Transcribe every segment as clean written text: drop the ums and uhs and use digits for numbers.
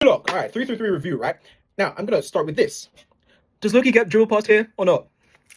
Look, all right, 333 review, right? Now, I'm going to start with this. Does Loki get dribble past here or not?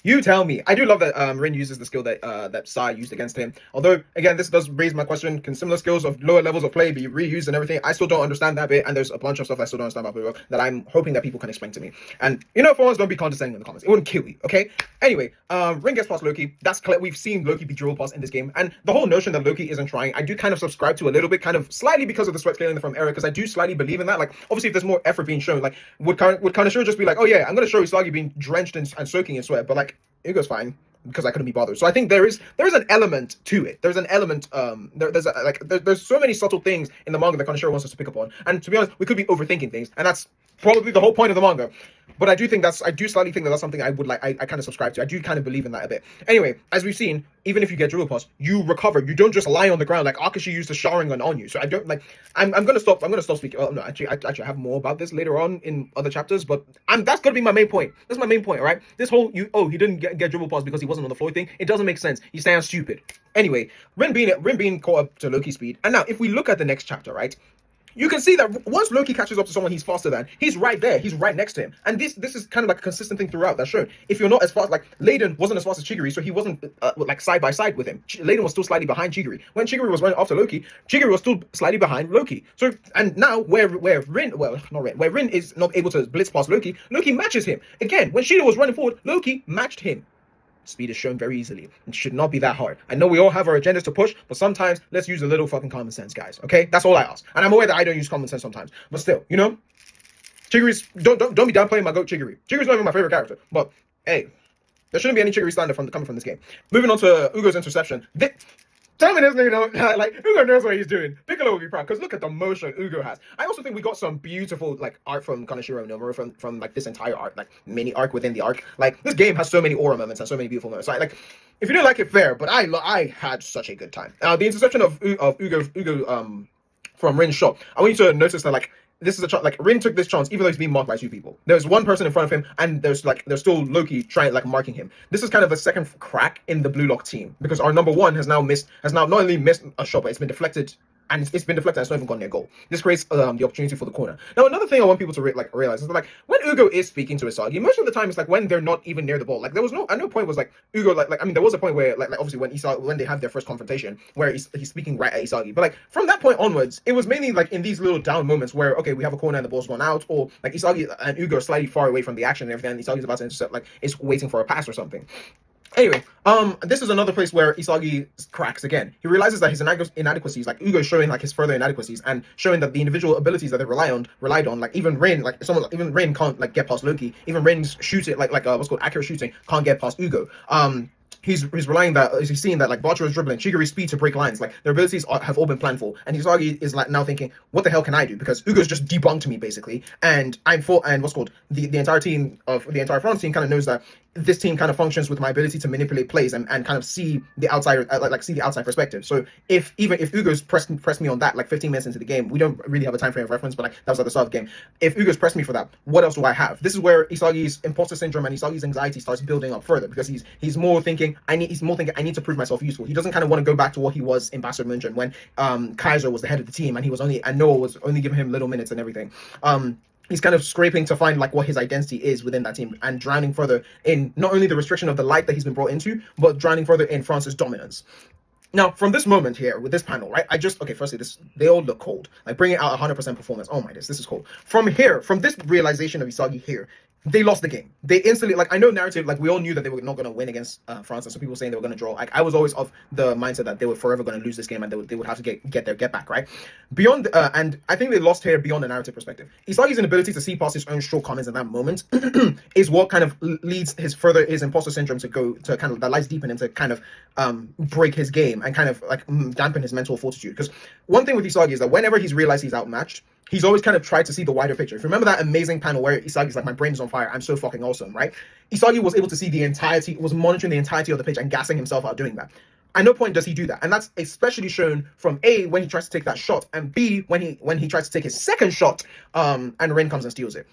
You tell me. I do love that Rin uses the skill that Sai used against him. Although, again, this does raise my question: can similar skills of lower levels of play be reused and everything? I still don't understand that bit, and there's a bunch of stuff I still don't understand about Bluelock that I'm hoping that people can explain to me. And for once, don't be condescending in the comments. It wouldn't kill you, okay? Anyway, Rin gets past Loki. That's clear. We've seen Loki be dribble past in this game, and the whole notion that Loki isn't trying, I do kind of subscribe to a little bit, kind of slightly because of the sweat scaling from Eric, because I do slightly believe in that. Like, obviously, if there's more effort being shown, like, would kind of sure just be like, oh yeah, I'm gonna show Usagi being drenched and soaking in sweat, but like, it goes fine because I couldn't be bothered. So I think there is an element to it. There's an element. There's so many subtle things in the manga that Kaneshiro wants us to pick up on. And to be honest, we could be overthinking things, and that's probably the whole point of the manga. But I do slightly think that that's something I would like. I kind of subscribe to. I do kind of believe in that a bit. Anyway, as we've seen, even if you get dribble pass, you recover. You don't just lie on the ground like Akashi used the showering gun on you. So I don't like. I'm gonna stop speaking. Oh no, actually, I have more about this later on in other chapters. But that's gonna be my main point. That's my main point, all right? This whole he didn't get dribble pass because he wasn't on the floor thing. It doesn't make sense. You sound stupid. Anyway, Rin being caught up to Loki's speed, and now if we look at the next chapter, right? You can see that once Loki catches up to someone he's faster than, he's right there. He's right next to him. And this is kind of like a consistent thing throughout. That's shown. If you're not as fast, like Layden wasn't as fast as Chigiri, so he wasn't like side by side with him. Layden was still slightly behind Chigiri. When Chigiri was running after Loki, Chigiri was still slightly behind Loki. So, and now where Rin is not able to blitz past Loki, Loki matches him. Again, when Shida was running forward, Loki matched him. Speed is shown very easily. It should not be that hard. I know we all have our agendas to push, but sometimes let's use a little fucking common sense, guys. Okay, that's all I ask. And I'm aware that I don't use common sense sometimes, but still, Chigiri's don't be downplaying my goat Chigiri. Chigiri's not even my favorite character, but hey, there shouldn't be any Chigiri slander coming from this game. Moving on to Ugo's interception. Tell me this nigga like Ugo knows what he's doing. Piccolo will be proud because look at the motion Ugo has. I also think we got some beautiful like art from Kaneshiro Nomura from like this entire arc, like mini arc within the arc. Like this game has so many aura moments and so many beautiful moments. So, like if you didn't like it, fair, but I had such a good time. The interception of Ugo from Rin's shot. I want you to notice that like this is a chance. Like Rin took this chance, even though he's being marked by two people. There's one person in front of him, and there's still Loki trying like marking him. This is kind of a second crack in the Bluelock team because our number one has now not only missed a shot, but it's been deflected. And it's been deflected and it's not even gone near goal. This creates the opportunity for the corner. Now, another thing I want people to realize is that, like, when Ugo is speaking to Isagi, most of the time it's like when they're not even near the ball. Like, there was at no point was like Ugo, there was a point where, like obviously when they have their first confrontation, where he's speaking right at Isagi. But, like, from that point onwards, it was mainly, like, in these little down moments where, okay, we have a corner and the ball's gone out, or, like, Isagi and Ugo are slightly far away from the action and everything, and Isagi's about to intercept, like, is waiting for a pass or something. Anyway, this is another place where Isagi cracks again. He realizes that his inadequacies, like Ugo showing like his further inadequacies and showing that the individual abilities that they relied on, like even Rin, even Rin can't like get past Loki. Even Rin's shooting, what's called accurate shooting, can't get past Ugo. He's relying that he's seeing that like Bachira is dribbling, Chigiri's speed to break lines, like their abilities have all been planned for, and Hisagi is like now thinking, what the hell can I do? Because Ugo's just debunked me basically, and the entire team of the entire France team kind of knows that this team kind of functions with my ability to manipulate plays and kind of see the outside see the outside perspective. So if Ugo's pressed me on that like 15 minutes into the game, we don't really have a time frame of reference, but like that was at the start of the game. If Ugo's pressed me for that, what else do I have? This is where Isagi's imposter syndrome and Isagi's anxiety starts building up further because he's more thinking I need to prove myself useful. He doesn't kind of want to go back to what he was in Bastard Munchen when Kaiser was the head of the team and Noah was only giving him little minutes and everything. He's kind of scraping to find like what his identity is within that team and drowning further in not only the restriction of the light that he's been brought into, but drowning further in France's dominance. Now, from this moment here with this panel, right? Firstly, they all look cold. Like bringing out 100% performance. Oh my, this is cold. From this realization of Isagi here, they lost the game. They instantly, like, I know narrative, like, we all knew that they were not going to win against France, and some people saying they were going to draw. Like, I was always of the mindset that they were forever going to lose this game, and they would have to get their get back, right? Beyond, and I think they lost here beyond the narrative perspective. Isagi's inability to see past his own shortcomings in that moment is what kind of leads his imposter syndrome to kind of, that lies deep in him to kind of break his game and kind of, like, dampen his mental fortitude. Because one thing with Isagi is that whenever he's realized he's outmatched, he's always kind of tried to see the wider picture. If you remember that amazing panel where Isagi's like, my brain is on fire, I'm so fucking awesome, right? Isagi was able to see was monitoring the entirety of the pitch and gassing himself out doing that. At no point does he do that. And that's especially shown from A, when he tries to take that shot, and B, when he tries to take his second shot, and Rin comes and steals it.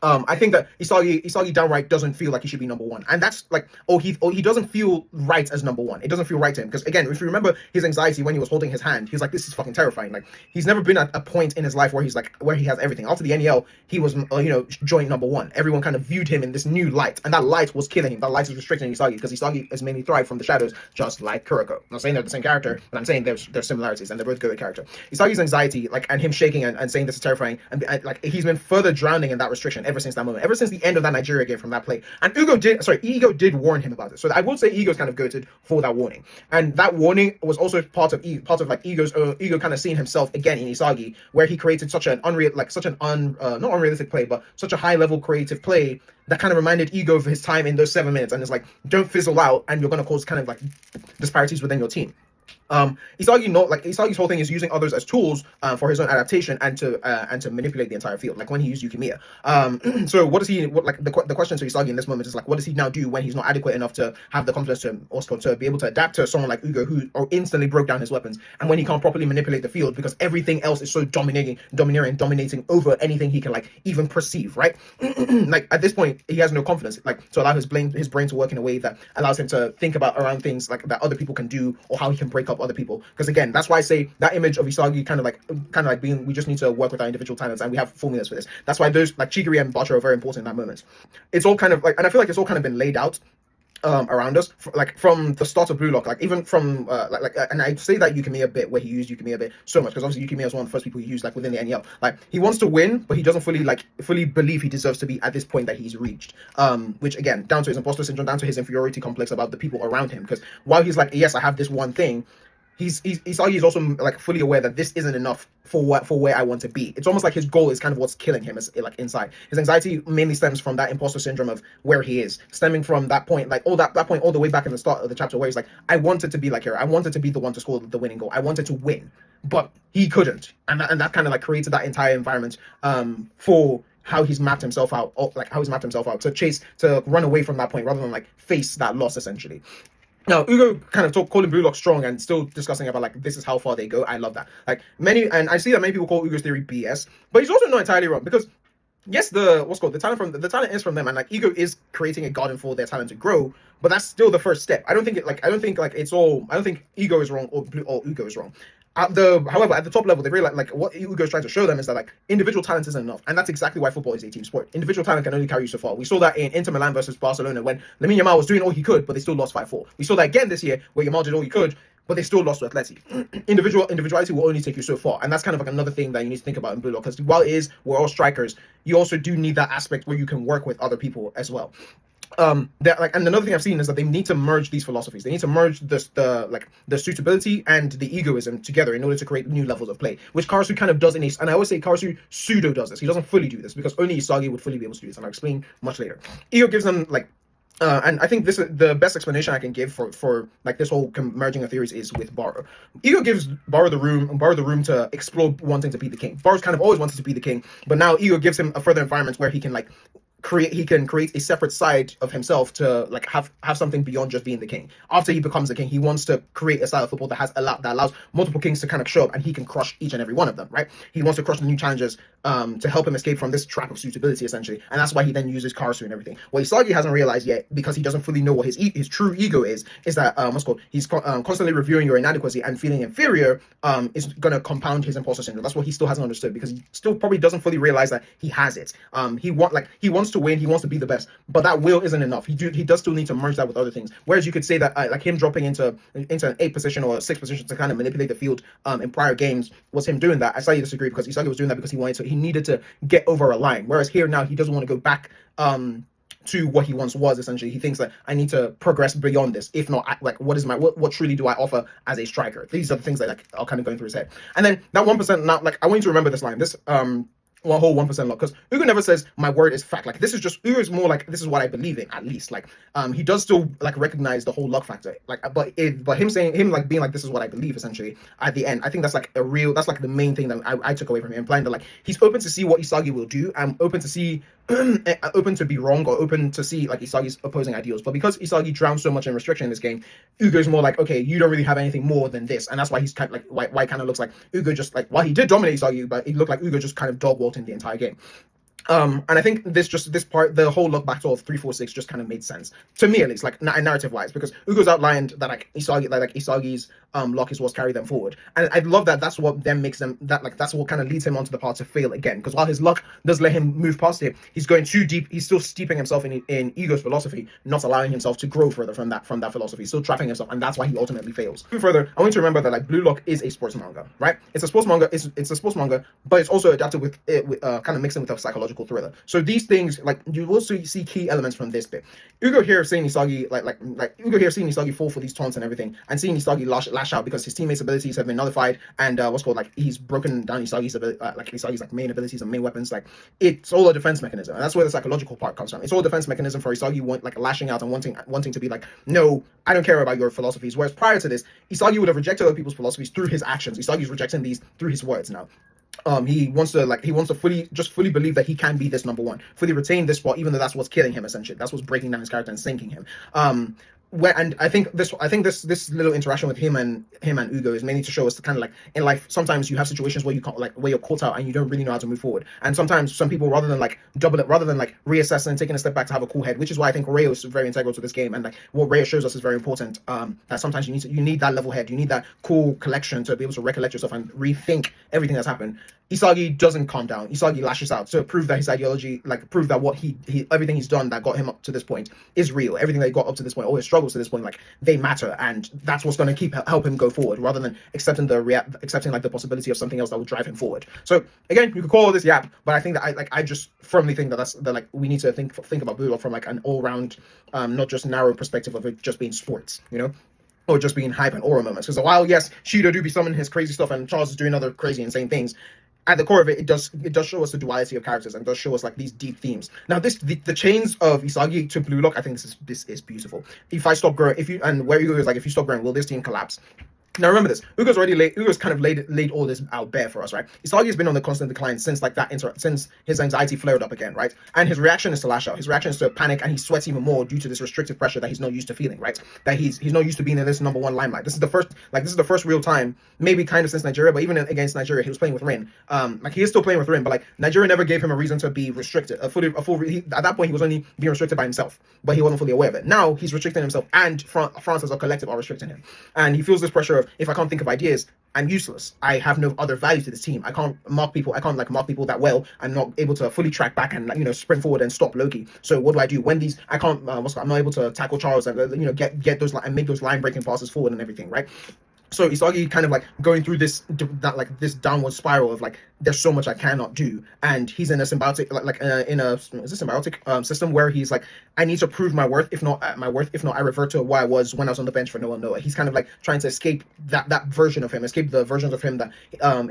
I think that Isagi downright doesn't feel like he should be number one, and that's like, he doesn't feel right as number one. It doesn't feel right to him because, again, if you remember his anxiety when he was holding his hand, he was like, "This is fucking terrifying." Like, he's never been at a point in his life where he's like, where he has everything. After the NEL, he was joint number one. Everyone kind of viewed him in this new light, and that light was killing him. That light is restricting Isagi because Isagi is mainly thrived from the shadows, just like Kuroko. I'm not saying they're the same character, but I'm saying there's similarities, and they're both good character. Isagi's anxiety, like, and him shaking and saying this is terrifying, and like, he's been further drowning in that restriction ever since that moment, ever since the end of that Nigeria game from that play. And Ego did warn him about it. So I would say Ego's kind of goated for that warning. And that warning was also part of like Ego kind of seeing himself again in Isagi, where he created such an not unrealistic play, but such a high level creative play that kind of reminded Ego of his time in those 7 minutes. And it's like, don't fizzle out, and you're going to cause kind of like disparities within your team. Isagi's whole thing is using others as tools for his own adaptation and to manipulate the entire field. Like when he used Yukimiya. So what does he? The question to Isagi in this moment is like, what does he now do when he's not adequate enough to have the confidence to be able to adapt to someone like Ugo, who instantly broke down his weapons, and when he can't properly manipulate the field because everything else is so dominating over anything he can like even perceive, right? Like at this point, he has no confidence, like, to allow his brain to work in a way that allows him to think about around things like that other people can do, or how he can break up other people. Because again, that's why I say that image of Isagi kind of like being, we just need to work with our individual talents, and we have formulas for this. That's why those like Chigiri and Bacho are very important in that moment. It's all kind of like, and I feel like it's all kind of been laid out around us, like from the start of Bluelock, like even from and I say that Yukimiya bit, where he used Yukimiya bit so much, because obviously Yukimiya is one of the first people he used like within the NEL. Like, he wants to win, but he doesn't fully believe he deserves to be at this point that he's reached, which again, down to his imposter syndrome, down to his inferiority complex about the people around him. Because while he's like, yes, I have this one thing, he's also like fully aware that this isn't enough for where I want to be. It's almost like his goal is kind of what's killing him, is like inside. His anxiety mainly stems from that imposter syndrome of where he is, stemming from that point, like that point all the way back in the start of the chapter, where he's like, I wanted to be like her, I wanted to be the one to score the winning goal, I wanted to win, but he couldn't, and that kind of like created that entire environment for how he's mapped himself out, to run away from that point rather than like face that loss essentially. Now, Ugo kind of calling Bluelock strong and still discussing about like, this is how far they go. I love that. Like, and I see that many people call Ugo's theory BS, but he's also not entirely wrong, because yes, the talent is from them, and like Ego is creating a garden for their talent to grow, but that's still the first step. I don't think Ego is wrong or Ugo is wrong. However, at the top level, they really like what Ugo is trying to show them is that like, individual talent isn't enough, and that's exactly why football is a team sport. Individual talent can only carry you so far. We saw that in Inter Milan versus Barcelona, when Lamine Yamal was doing all he could, but they still lost 5-4. We saw that again this year, where Yamal did all he could, but they still lost to Atleti. Individuality will only take you so far, and that's kind of like another thing that you need to think about in Bluelock, because while we're all strikers, you also do need that aspect where you can work with other people as well. And another thing I've seen is that they need to merge these philosophies. They need to merge the suitability and the egoism together in order to create new levels of play, which Karasu kind of does and I always say Karasu pseudo does this. He doesn't fully do this, because only Isagi would fully be able to do this, and I'll explain much later. Ego gives them like, and I think this is the best explanation I can give for like this whole merging of theories is with Baro. Ego gives Baro the room to explore wanting to be the king. Baro's kind of always wanted to be the king, but now Ego gives him a further environment where he can like create a separate side of himself to like have something beyond just being the king. After he becomes the king, he wants to create a style of football that allows multiple kings to kind of show up, and he can crush each and every one of them, right? He wants to crush the new challengers to help him escape from this trap of suitability, essentially, and that's why he then uses Karasu and everything. What Isagi hasn't realized yet, because he doesn't fully know what his true ego is that he's constantly reviewing your inadequacy and feeling inferior is going to compound his imposter syndrome. That's what he still hasn't understood, because he still probably doesn't fully realize that he has it. He wants to win, he wants to be the best, but that will isn't enough. He does still need to merge that with other things. Whereas you could say that like him dropping into an 8th position or a 6th position to kind of manipulate the field in prior games was him doing that. I slightly disagree, because Isagi was doing that because he needed to get over a line. Whereas here now he doesn't want to go back to what he once was. Essentially, he thinks that I need to progress beyond this. If not, what truly do I offer as a striker? These are the things that like are kind of going through his head. And then that 1%. Now, like, I want you to remember this line. This one whole 1% lock, because Ugo never says my word is fact. Like, this is just Ugo is more like, this is what I believe in, at least. Like, he does still like recognize the whole luck factor. Like, but him like being like, this is what I believe, essentially, at the end, I think that's like the main thing that I took away from him, implying that like he's open to see what Isagi will do, and open to see open to be wrong, or open to see like Isagi's opposing ideals. But because Isagi drowns so much in restriction in this game, Ugo's more like, okay, you don't really have anything more than this, and that's why he's kind of like why it kind of looks like Ugo just like, while he did dominate Isagi, but it looked like Ugo just kind of dog walked in the entire game. And I think this part, the whole look back to of 346 just kind of made sense to me, at least, like narrative wise, because Ugo's outlined that like Isagi's lock is what's carried them forward, and I love that. That's what then makes them that like that's what kind of leads him onto the path to fail again. Because while his luck does let him move past it, he's going too deep. He's still steeping himself in Ego's philosophy, not allowing himself to grow further from that philosophy. Still trapping himself, and that's why he ultimately fails. Even further, I want you to remember that like Bluelock is a sports manga, right? It's a sports manga. It's a sports manga, but it's also adapted with it kind of mixing with a psychological thriller. So these things, like, you also see key elements from this bit. Ugo here seeing Isagi like Ugo here seeing Isagi fall for these taunts and everything, and seeing Isagi lash out because his teammates' abilities have been nullified, and like he's broken down Isagi's Isagi's like main abilities and main weapons. Like, it's all a defense mechanism, and that's where the psychological part comes from. It's all a defense mechanism for Isagi lashing out and wanting to be like, no, I don't care about your philosophies. Whereas prior to this, Isagi would have rejected other people's philosophies through his actions. Isagi's rejecting these through his words now. He wants to fully believe that he can be this number one, fully retain this spot, even though that's what's killing him, essentially. That's what's breaking down his character and sinking him. And I think this little interaction with him and Ugo is mainly to show us the kind of like, in life, sometimes you have situations where you can't, like, where you're caught out and you don't really know how to move forward. And sometimes some people, rather than like double it, rather than like reassess and taking a step back to have a cool head, which is why I think Rayo is very integral to this game, and like what Rayo shows us is very important. That sometimes you need that level head, you need that cool collection to be able to recollect yourself and rethink everything that's happened. Isagi doesn't calm down. Isagi lashes out to prove that his ideology, like prove that what he everything he's done that got him up to this point is real. Everything that he got up to this point, all his struggles to this point, like, they matter, and that's what's going to help him go forward, rather than accepting like the possibility of something else that would drive him forward. So again, you could call all this yap, but I think that I just firmly think that like we need to think about Bluelock from like an all round, not just narrow perspective of it just being sports, you know, or just being hype and aura moments. Because while yes, Shido do be summoning his crazy stuff and Charles is doing other crazy insane things, at the core of it, it does show us the duality of characters, and does show us like these deep themes. Now, the chains of Isagi to Bluelock, I think this is beautiful. If I stop growing, if you stop growing, will this team collapse? Now remember this, Ugo's kind of laid all this out bare for us, right? Isagi has been on the constant decline since like since his anxiety flared up again, right? And his reaction is to lash out. His reaction is to panic, and he sweats even more due to this restrictive pressure that he's not used to feeling, right? That he's not used to being in this number one limelight. This is the first real time, maybe kind of since Nigeria, but even against Nigeria, he was playing with Rin. Like, he is still playing with Rin, but like Nigeria never gave him a reason to be restricted. At that point, he was only being restricted by himself, but he wasn't fully aware of it. Now he's restricting himself, and France as a collective are restricting him, and he feels this pressure of, if I can't think of ideas, I'm useless. I have no other value to this team. I can't mark people that well. I'm not able to fully track back and, like, sprint forward and stop Loki. So what do I do when these? I'm not able to tackle Charles and get those and make those line breaking passes forward and everything, right? So Isagi kind of like going through this downward spiral of like, there's so much I cannot do, and he's in a symbiotic system where he's like, I need to prove my worth. If not I revert to where I was when I was on the bench for no one Noah. He's kind of like trying to escape that version of him, escape the versions of him that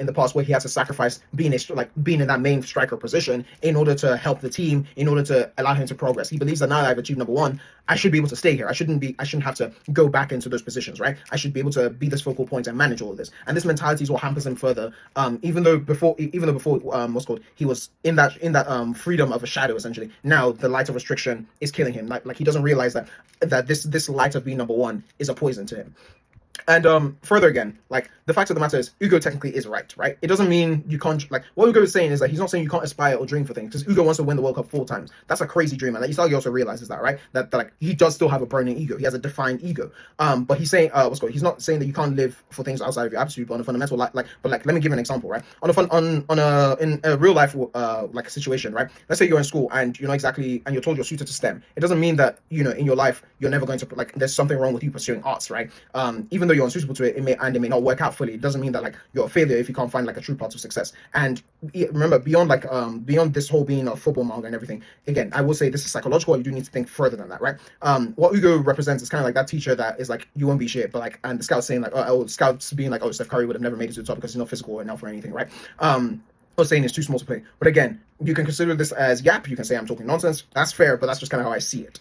in the past, where he has to sacrifice being in that main striker position in order to help the team, in order to allow him to progress. He believes that now that I've achieved number one, I should be able to stay here. I shouldn't have to go back into those positions, right? I should be able to be this focal point and manage all of this. And this mentality is what hampers him further. Even though before he was in that freedom of a shadow, essentially. Now the light of restriction is killing him. Like he doesn't realize that this light of being number one is a poison to him. And further again, like, the fact of the matter is, Ugo technically is right? It doesn't mean you can't, like, what Ugo is saying is that he's not saying you can't aspire or dream for things, because Ugo wants to win the World Cup 4 times. That's a crazy dream, and like, Isagi also realizes that, right? That like, he does still have a burning ego. He has a defined ego. But he's saying, he's not saying that you can't live for things outside of your absolute, but on a fundamental, but let me give an example, right? In a real life, like, a situation, right? Let's say you're in school and you're told you're suited to STEM. It doesn't mean that, in your life, you're never going to, like, there's something wrong with you pursuing arts, right? Even though you're unsuitable to it, it may not work out fully. It doesn't mean that, like, you're a failure if you can't find, like, a true path of success. And remember, beyond this whole being a football manga and everything, again, I will say this is psychological. You do need to think further than that, right? What Ugo represents is kind of like that teacher that is like, you won't be shit, but like, and the scouts saying like, scouts being like, Steph Curry would have never made it to the top because he's not physical enough or anything, right? Not saying it's too small to play, but again, you can consider this as yap. You can say I'm talking nonsense. That's fair, but that's just kind of how I see it.